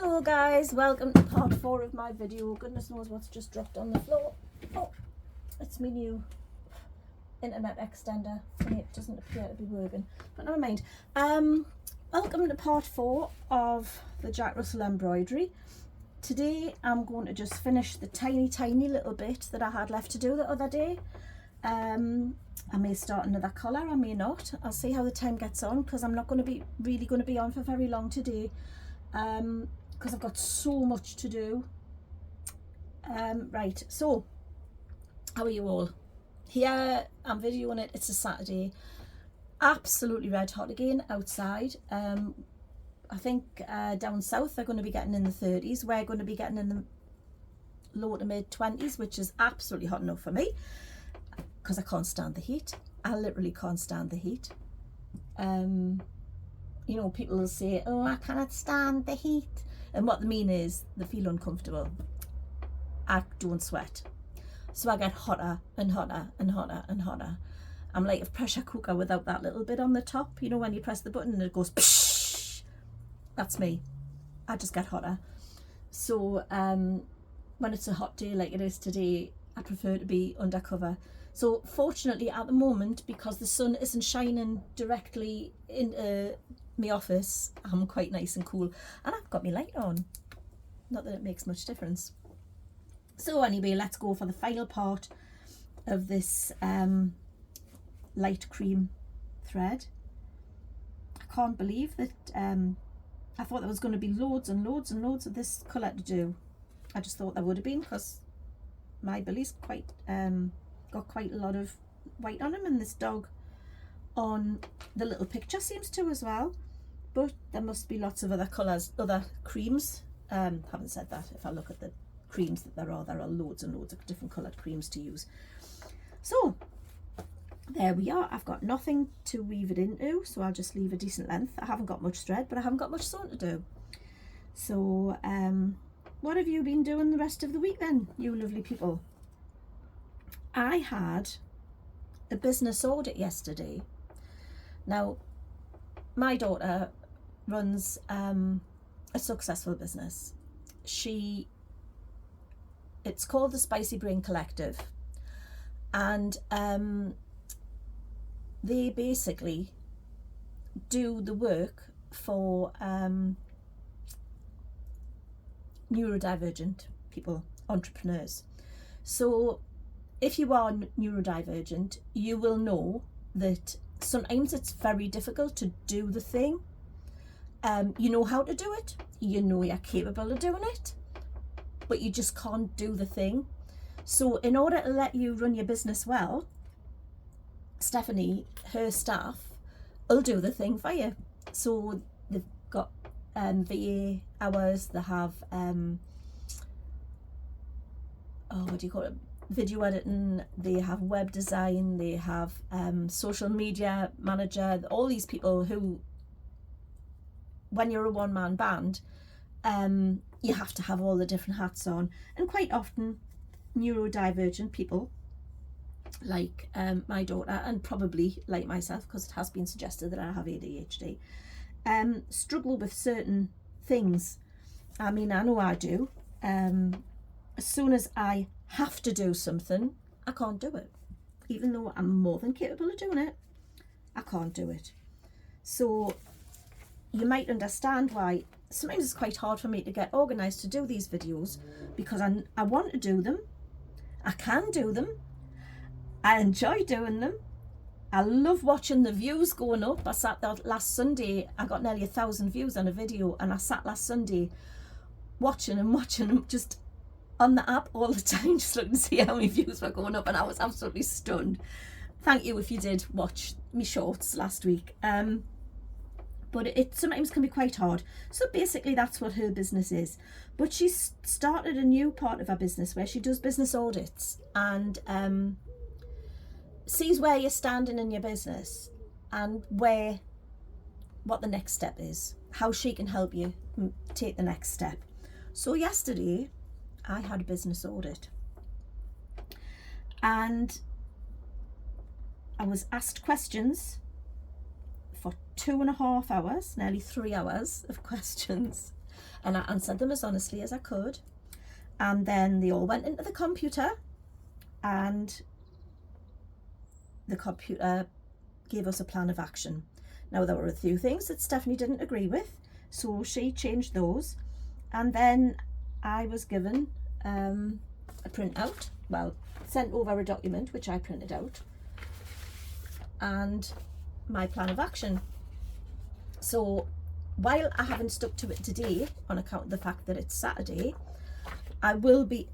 Hello guys, welcome to part 4 of my video. Goodness knows what's just dropped on the floor. Oh, it's my new internet extender. It doesn't appear to be working, but never mind. Welcome to part 4 of the Jack Russell embroidery. Today I'm going to just finish the tiny little bit that I had left to do the other day. I may start another colour, I may not. I'll see how the time gets on, because I'm not going to be really going to be on for very long today. Because I've got so much to do. Right, so how are you all? Here I'm videoing it. It's a Saturday, absolutely red hot again outside. I think down south they're going to be getting in the 30s. We're going to be getting in the low to mid 20s, which is absolutely hot enough for me, because I can't stand the heat. I literally can't stand the heat. You know, people will say, oh, I cannot stand the heat, and what they mean is they feel uncomfortable. I don't sweat, so I get hotter and hotter and hotter and hotter. I'm like a pressure cooker without that little bit on the top, you know, when you press the button and it goes psh. That's me. I just get hotter. So when it's a hot day like it is today, I prefer to be under cover. So fortunately at the moment, because the sun isn't shining directly into my office, I'm quite nice and cool, and I've got my light on. Not that it makes much difference. So anyway, let's go for the final part of this light cream thread. I can't believe that I thought there was going to be loads and loads and loads of this colour to do. I just thought there would have been, because my Billy's quite got quite a lot of white on him, and this dog on the little picture seems to as well, but there must be lots of other colours, other creams. Haven't said that. If I look at the creams that there are loads and loads of different coloured creams to use. So there we are. I've got nothing to weave it into, so I'll just leave a decent length. I haven't got much thread, but I haven't got much sewing to do. So what have you been doing the rest of the week then, you lovely people? I had a business audit yesterday. Now, my daughter runs a successful business. It's called the Spicy Brain Collective, and they basically do the work for neurodivergent people, entrepreneurs. So if you are neurodivergent, you will know that sometimes it's very difficult to do the thing. You know how to do it, you know you're capable of doing it, but you just can't do the thing. So in order to let you run your business well, Stephanie, her staff, will do the thing for you. So they've got VA hours, they have what do you call it, video editing, they have web design, they have social media manager, all these people who, when you're a one-man band, you have to have all the different hats on. And quite often neurodivergent people like my daughter, and probably like myself, because it has been suggested that I have ADHD, struggle with certain things. I mean, I know I do. As soon as I have to do something, I can't do it. Even though I'm more than capable of doing it, I can't do it. So you might understand why sometimes it's quite hard for me to get organised to do these videos, because I want to do them, I can do them, I enjoy doing them, I love watching the views going up. I sat there last Sunday, I got nearly 1,000 views on a video, and I sat last Sunday watching and just on the app all the time, just looking to see how many views were going up, and I was absolutely stunned. Thank you if you did watch me shorts last week. But it sometimes can be quite hard. So basically that's what her business is. But she's started a new part of her business where she does business audits, and sees where you're standing in your business and what the next step is, how she can help you take the next step. So yesterday I had a business audit, and I was asked questions for 2.5 hours, nearly 3 hours of questions, and I answered them as honestly as I could. And then they all went into the computer, and the computer gave us a plan of action. Now, there were a few things that Stephanie didn't agree with, so she changed those. And then I was given a printout, well, sent over a document which I printed out, and my plan of action. So while I haven't stuck to it today on account of the fact that it's Saturday, I will be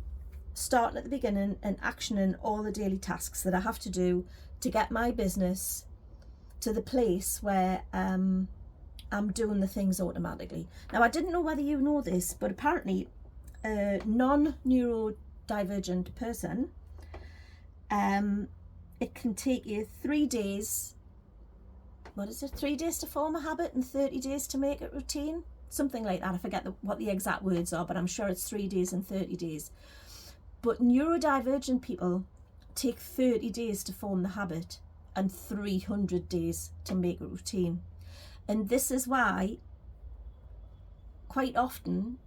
starting at the beginning and actioning all the daily tasks that I have to do to get my business to the place where I'm doing the things automatically. Now, I didn't know whether you know this, but apparently a non-neurodivergent person, it can take you 3 days, what is it, 3 days to form a habit and 30 days to make it routine? Something like that. I forget what the exact words are, but I'm sure it's 3 days and 30 days. But neurodivergent people take 30 days to form the habit and 300 days to make it routine. And this is why quite often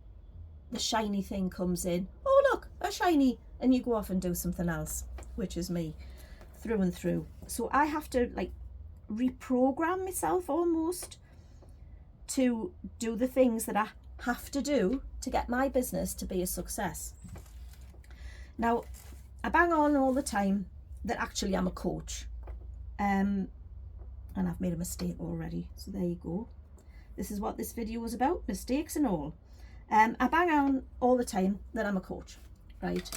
the shiny thing comes in. Oh, look, a shiny, and you go off and do something else, which is me through and through. So I have to like reprogram myself almost to do the things that I have to do to get my business to be a success. Now, I bang on all the time that actually I'm a coach, and I've made a mistake already, so there you go. This is what this video was about, mistakes and all. I bang on all the time that I'm a coach, right?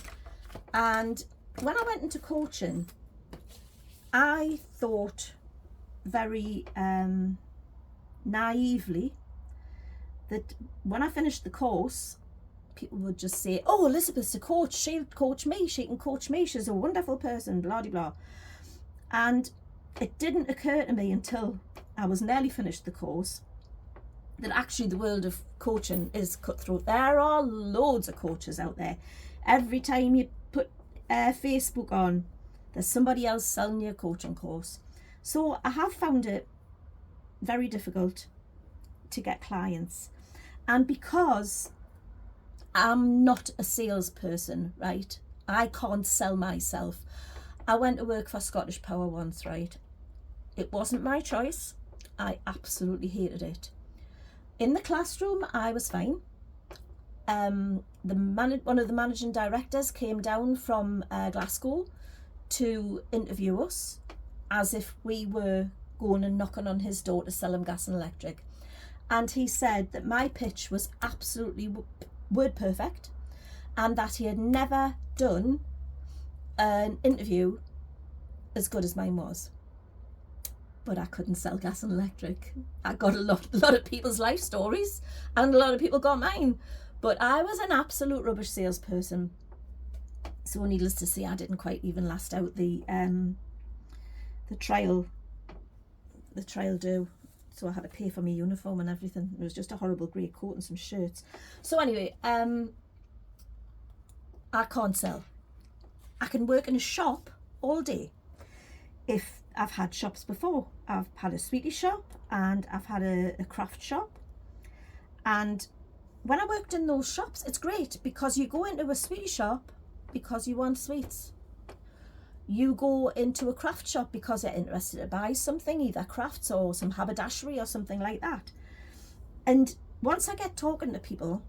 And when I went into coaching, I thought very naively that when I finished the course, people would just say, oh, Elizabeth's a coach, she'll coach me, she can coach me, she's a wonderful person, blah de blah. And it didn't occur to me until I was nearly finished the course that actually the world of coaching is cutthroat. There are loads of coaches out there. Every time you put Facebook on, there's somebody else selling you a coaching course. So I have found it very difficult to get clients. And because I'm not a salesperson, right? I can't sell myself. I went to work for Scottish Power once, right? It wasn't my choice. I absolutely hated it. In the classroom, I was fine. One of the managing directors came down from Glasgow to interview us as if we were going and knocking on his door to sell him gas and electric. And he said that my pitch was absolutely word perfect and that he had never done an interview as good as mine was. But I couldn't sell gas and electric. I got a lot of people's life stories and a lot of people got mine. But I was an absolute rubbish salesperson. So needless to say, I didn't quite even last out the trial do. So I had to pay for my uniform and everything. It was just a horrible grey coat and some shirts. So anyway, I can't sell. I can work in a shop all day. If I've had shops before, I've had a sweetie shop and I've had a craft shop. And when I worked in those shops, it's great because you go into a sweetie shop because you want sweets. You go into a craft shop because you're interested to buy something, either crafts or some haberdashery or something like that. And once I get talking to people,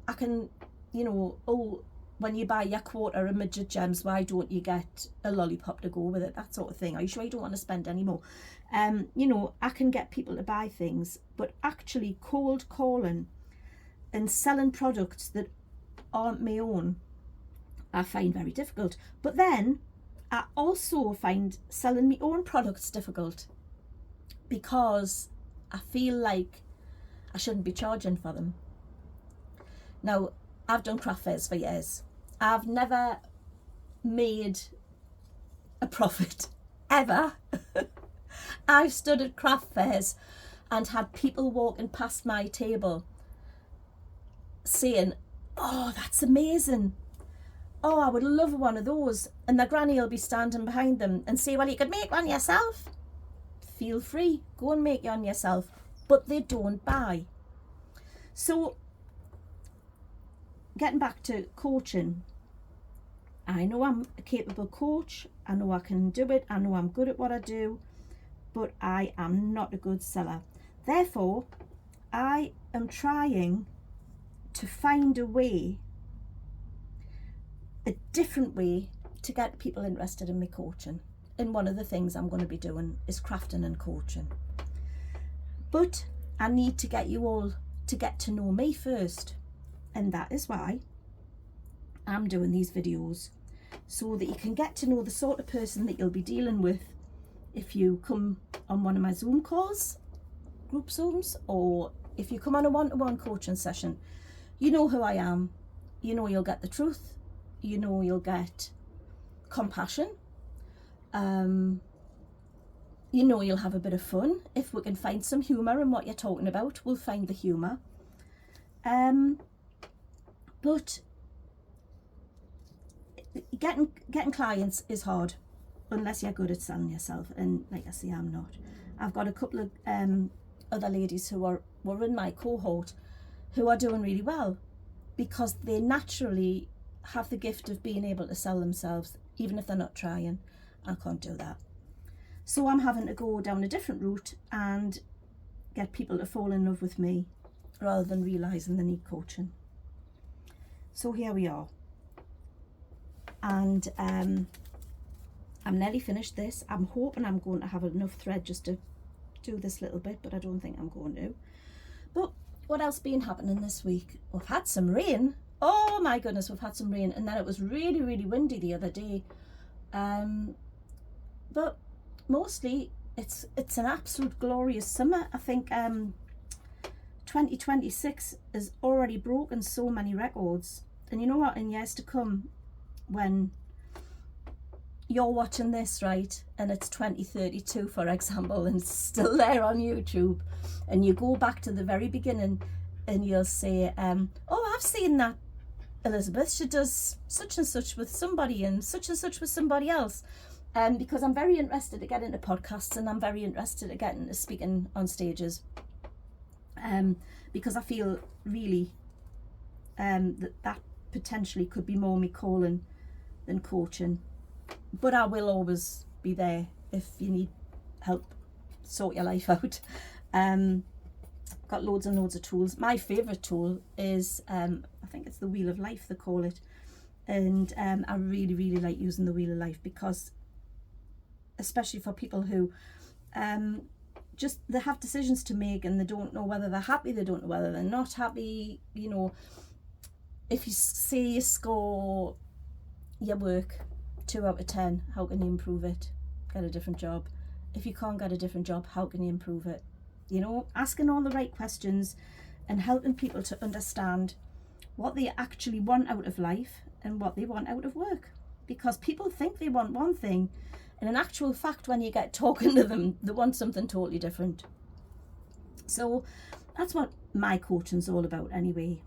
I can, oh, when you buy your quarter of midget gems, why don't you get a lollipop to go with it? That sort of thing. Are you sure you don't want to spend any more? I can get people to buy things, but actually cold calling and selling products that aren't my own, I find very difficult. But then I also find selling my own products difficult because I feel like I shouldn't be charging for them. Now, I've done craft fairs for years. I've never made a profit, ever. I've stood at craft fairs and had people walking past my table saying, oh, that's amazing. Oh, I would love one of those. And their granny will be standing behind them and say, well, you could make one yourself. Feel free, go and make one yourself. But they don't buy. So getting back to coaching, I know I'm a capable coach, I know I can do it, I know I'm good at what I do, but I am not a good seller. Therefore, I am trying to find a way, a different way to get people interested in me coaching. And one of the things I'm going to be doing is crafting and coaching. But I need to get you all to get to know me first. And that is why I'm doing these videos, so that you can get to know the sort of person that you'll be dealing with if you come on one of my Zoom calls, group Zooms, or if you come on a one-to-one coaching session. You know who I am. You know you'll get the truth. You know you'll get compassion. You know you'll have a bit of fun. If we can find some humour in what you're talking about, we'll find the humour. But getting clients is hard unless you're good at selling yourself, and like I say, I'm not. I've got a couple of other ladies who were in my cohort who are doing really well because they naturally have the gift of being able to sell themselves even if they're not trying. I can't do that. So I'm having to go down a different route and get people to fall in love with me rather than realising they need coaching. So here we are. And I'm nearly finished this. I'm hoping I'm going to have enough thread just to do this little bit, but I don't think I'm going to. But what else been happening this week? We've had some rain. Oh my goodness, we've had some rain, and then it was really, really windy the other day. But mostly it's an absolute glorious summer. I think 2026 has already broken so many records. And you know what, in years to come, when you're watching this, right, and it's 2032, for example, and it's still there on YouTube, and you go back to the very beginning and you'll say, oh, I've seen that Elizabeth, she does such and such with somebody and such with somebody else. Because I'm very interested to get into podcasts, and I'm very interested to get into speaking on stages, because I feel really that potentially could be more me calling than coaching. But I will always be there if you need help sort your life out. Got loads and loads of tools. My favourite tool is I think it's the Wheel of Life, they call it, and I really, really like using the Wheel of Life, because especially for people who just, they have decisions to make and they don't know whether they're happy, they don't know whether they're not happy. You know, if you say you score your work 2 out of 10, how can you improve it? Get a different job. If you can't get a different job, how can you improve it? You know, asking all the right questions and helping people to understand what they actually want out of life and what they want out of work. Because people think they want one thing, and in actual fact, when you get talking to them, they want something totally different. So that's what my coaching's all about anyway.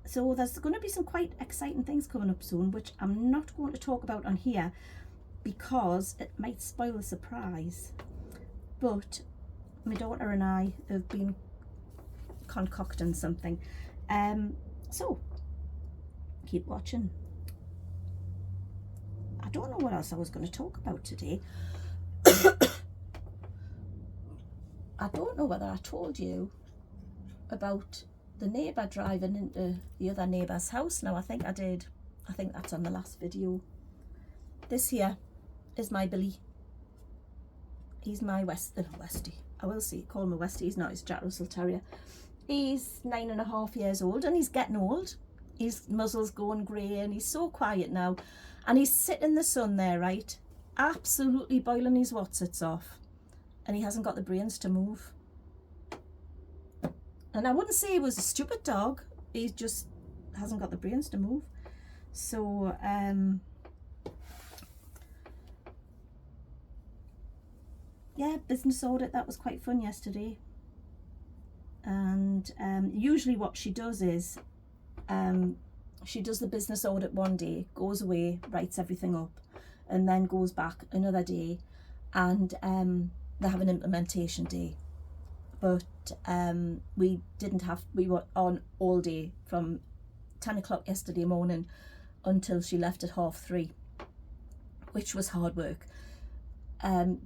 So there's going to be some quite exciting things coming up soon, which I'm not going to talk about on here because it might spoil the surprise. But my daughter and I have been concocting something. So keep watching. I don't know what else I was going to talk about today. I don't know whether I told you about the neighbour driving into the other neighbour's house. Now, I think I did. I think that's on the last video. This here is my Billy. He's my Westie. I will call him a Westie. He's not. He's Jack Russell Terrier. He's 9.5 years old, and he's getting old. His muzzle's going grey, and he's so quiet now. And he's sitting in the sun there, right? Absolutely boiling his watsits off. And he hasn't got the brains to move. And I wouldn't say he was a stupid dog. He just hasn't got the brains to move. So, yeah, business audit. That was quite fun yesterday. And usually what she does is she does the business audit one day, goes away, writes everything up, and then goes back another day, and they have an implementation day. but we were on all day from 10 o'clock yesterday morning until she left at 3:30, which was hard work,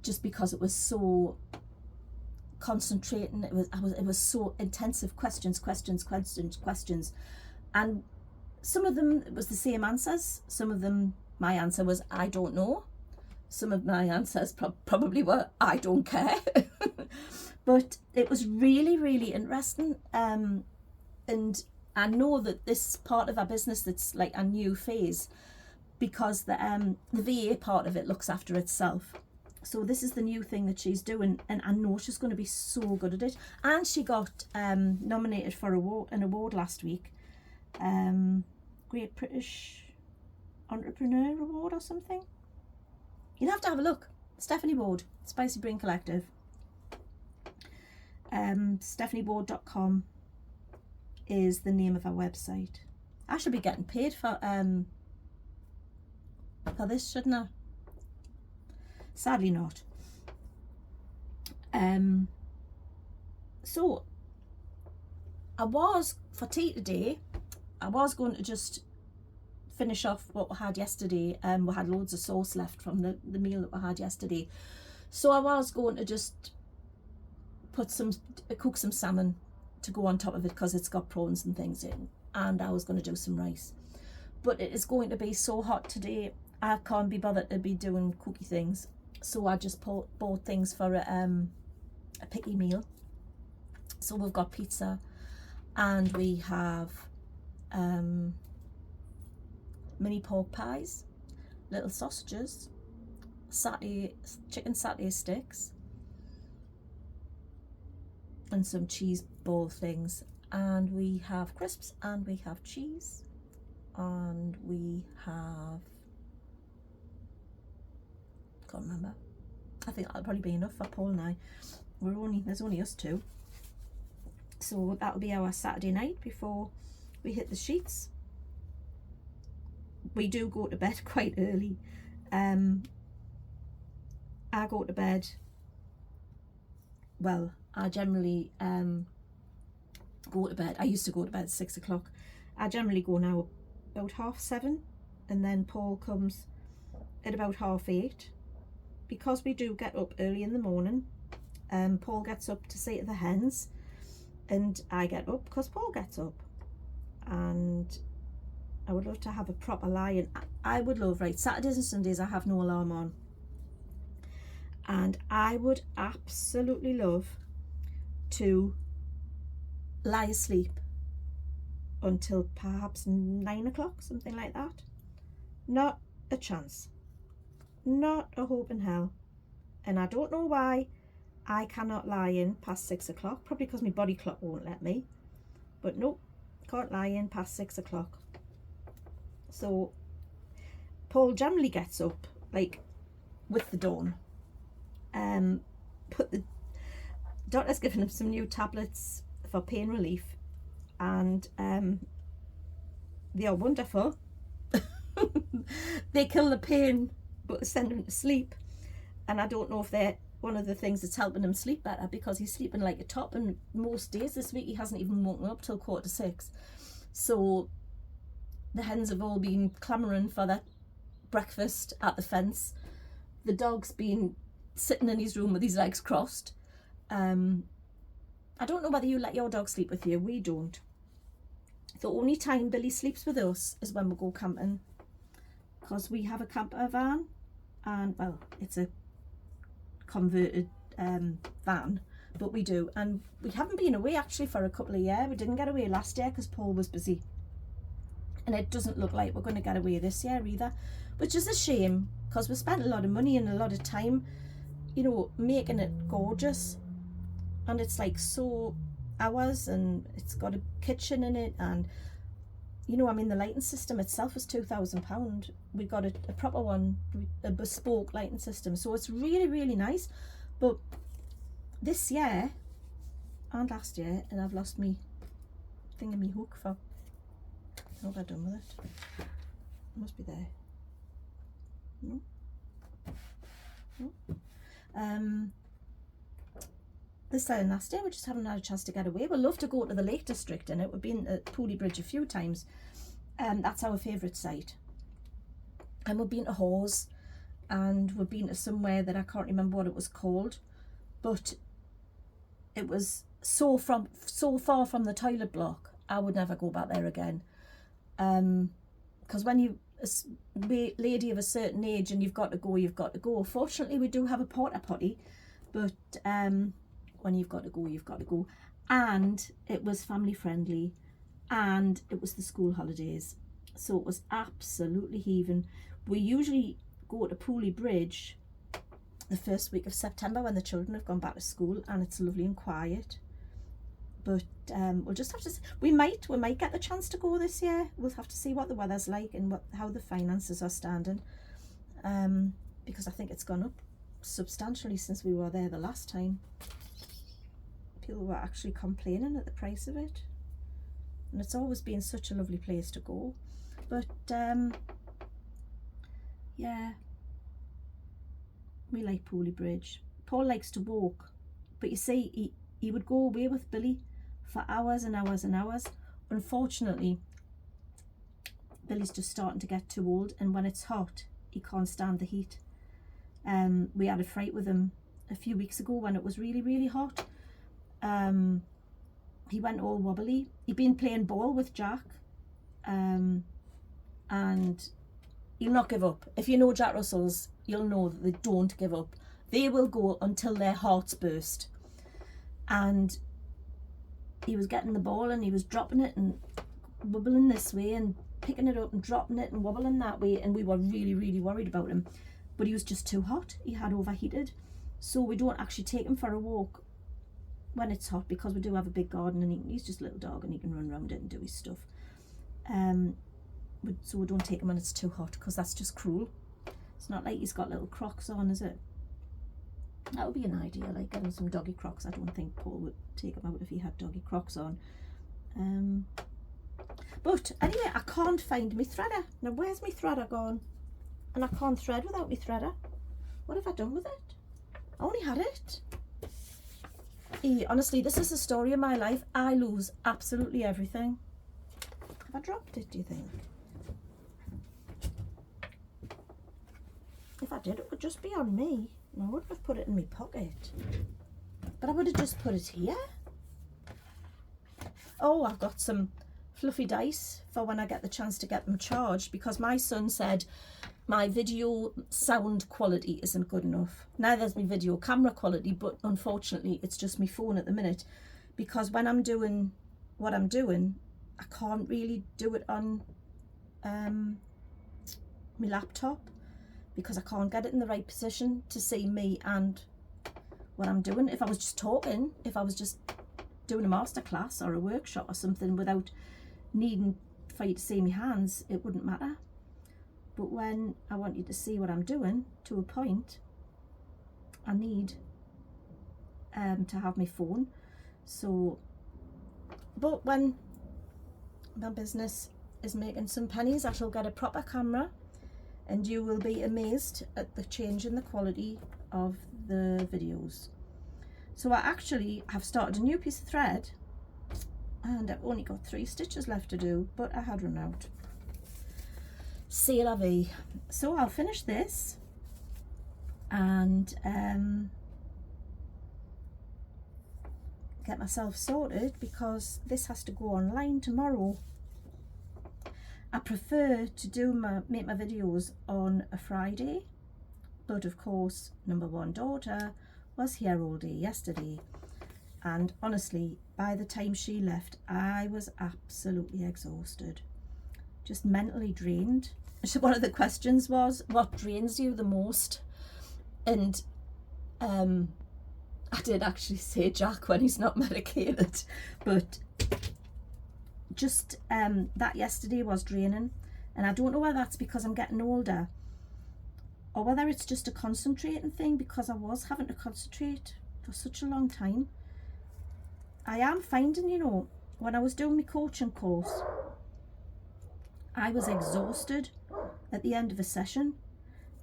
just because it was so concentrating. It was so intensive, questions, and some of them it was the same answers. Some of them my answer was I don't know. Some of my answers probably were I don't care. But it was really, really interesting, and I know that this part of our business that's like a new phase, because the VA part of it looks after itself. So this is the new thing that she's doing, and I know she's going to be so good at it. And she got nominated for an award last week, Great British Entrepreneur Award or something. You'll have to have a look. Stephanie Ward, Spicy Brain Collective. StephanieWard.com is the name of our website. I should be getting paid for this, shouldn't I? Sadly not. So I was, for tea today, I was going to just finish off what we had yesterday. We had loads of sauce left from the meal that we had yesterday, so I was going to just cook some salmon to go on top of it, because it's got prawns and things in, and I was going to do some rice. But it is going to be so hot today, I can't be bothered to be doing cookie things, so I just bought things for a picky meal. So we've got pizza, and we have mini pork pies, little sausages, chicken satay sticks, and some cheese ball things, and we have crisps, and we have cheese, and we have, can't remember. I think that'll probably be enough for Paul and I. There's only us two, so that'll be our Saturday night before we hit the sheets. We do go to bed quite early. I go to bed, well, I generally go to bed. I used to go to bed at 6 o'clock. I generally go now about 7:30, and then Paul comes at about 8:30. Because we do get up early in the morning, Paul gets up to see to the hens, and I get up because Paul gets up. And I would love to have a proper lie-in. I would love, right, Saturdays and Sundays I have no alarm on, and I would absolutely love to lie asleep until perhaps 9 o'clock, something like that. Not a chance, not a hope in hell. And I don't know why I cannot lie in past 6 o'clock, probably because my body clock won't let me, but nope, can't lie in past 6 o'clock. So Paul generally gets up like with the dawn. But the doctor's given him some new tablets for pain relief, and they are wonderful. They kill the pain but send him to sleep, and I don't know if they're one of the things that's helping him sleep better, because he's sleeping like a top, and most days this week he hasn't even woken up till 5:45. So the hens have all been clamouring for their breakfast at the fence. The dog's been sitting in his room with his legs crossed. I don't know whether you let your dog sleep with you. We don't. The only time Billy sleeps with us is when we go camping, because we have a camper van, and well, it's a converted van, but we do. And we haven't been away actually for a couple of years. We didn't get away last year because Paul was busy, and it doesn't look like we're going to get away this year either, which is a shame, because we spent a lot of money and a lot of time, you know, making it gorgeous. And it's like so ours, and it's got a kitchen in it, and you know, I mean, the lighting system itself was £2,000. We got a proper one, a bespoke lighting system, so it's really, really nice. But this year and last year, and I've lost me thingy hook for, what have I done with it? It must be there. No? No? this time last year we just haven't had a chance to get away. We'd love to go to the Lake District in it. We've been at Pooley Bridge a few times. That's our favourite site. And we've been to Hawes, and we've been to somewhere that I can't remember what it was called, but it was so far from the toilet block. I would never go back there again. Because when you a lady of a certain age and you've got to go, you've got to go. Fortunately, we do have a porta potty, but when you've got to go, you've got to go. And it was family friendly, and it was the school holidays, so it was absolutely heaving. We usually go to Pooley Bridge the first week of September when the children have gone back to school, and it's lovely and quiet. But we'll just have to see. We might get the chance to go this year. We'll have to see what the weather's like and how the finances are standing, because I think it's gone up substantially since we were there the last time. People were actually complaining at the price of it, and it's always been such a lovely place to go. But yeah, we like Pooley Bridge. Paul likes to walk, but you see, he would go away with Billy for hours and hours and hours. Unfortunately, Billy's just starting to get too old, and when it's hot, he can't stand the heat. We had a fright with him a few weeks ago when it was really, really hot. He went all wobbly. He'd been playing ball with Jack, and he'll not give up. If you know Jack Russells, you'll know that they don't give up. They will go until their hearts burst. And he was getting the ball and he was dropping it and wobbling this way and picking it up and dropping it and wobbling that way, and we were really, really worried about him. But he was just too hot. He had overheated. So we don't actually take him for a walk when it's hot, because we do have a big garden, and he's just a little dog and he can run around it and do his stuff. So we don't take him when it's too hot, because that's just cruel. It's not like he's got little Crocs on, is it? That would be an idea, like getting some doggy Crocs. I don't think Paul would take him out if he had doggy Crocs on. But anyway, I can't find my threader. Now, where's my threader gone? And I can't thread without my threader. What have I done with it? I only had it. Honestly, this is the story of my life. I lose absolutely everything. Have I dropped it, do you think? If I did, it would just be on me. I wouldn't have put it in my pocket, but I would have just put it here. Oh, I've got some fluffy dice for when I get the chance to get them charged, because my son said my video sound quality isn't good enough. Neither is my video camera quality, but unfortunately it's just my phone at the minute, because when I'm doing what I'm doing, I can't really do it on my laptop, because I can't get it in the right position to see me and what I'm doing. If I was just talking, if I was just doing a masterclass or a workshop or something without needing for you to see my hands, it wouldn't matter. But when I want you to see what I'm doing to a point, I need to have my phone. So, but when my business is making some pennies, I shall get a proper camera, and you will be amazed at the change in the quality of the videos. So I actually have started a new piece of thread, and I've only got 3 stitches left to do, but I had run out. C'est la vie. So I'll finish this and get myself sorted, because this has to go online tomorrow. I prefer to make my videos on a Friday, but of course number 1 daughter was here all day yesterday, and honestly, by the time she left, I was absolutely exhausted, just mentally drained. So one of the questions was, what drains you the most? And I did actually say Jack when he's not medicated, but just that yesterday was draining, and I don't know whether that's because I'm getting older or whether it's just a concentrating thing, because I was having to concentrate for such a long time. I am finding, you know, when I was doing my coaching course, I was exhausted at the end of a session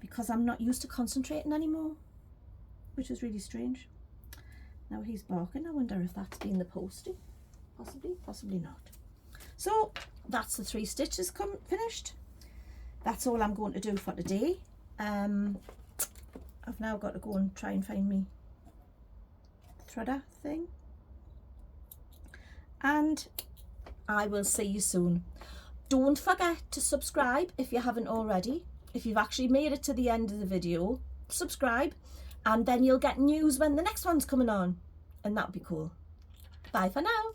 because I'm not used to concentrating anymore, which is really strange. Now he's barking. I wonder if that's been the postie. Possibly not. So that's the 3 stitches finished. That's all I'm going to do for today. I've now got to go and try and find me threader thing. And I will see you soon. Don't forget to subscribe if you haven't already. If you've actually made it to the end of the video, subscribe, and then you'll get news when the next one's coming on, and that'll be cool. Bye for now.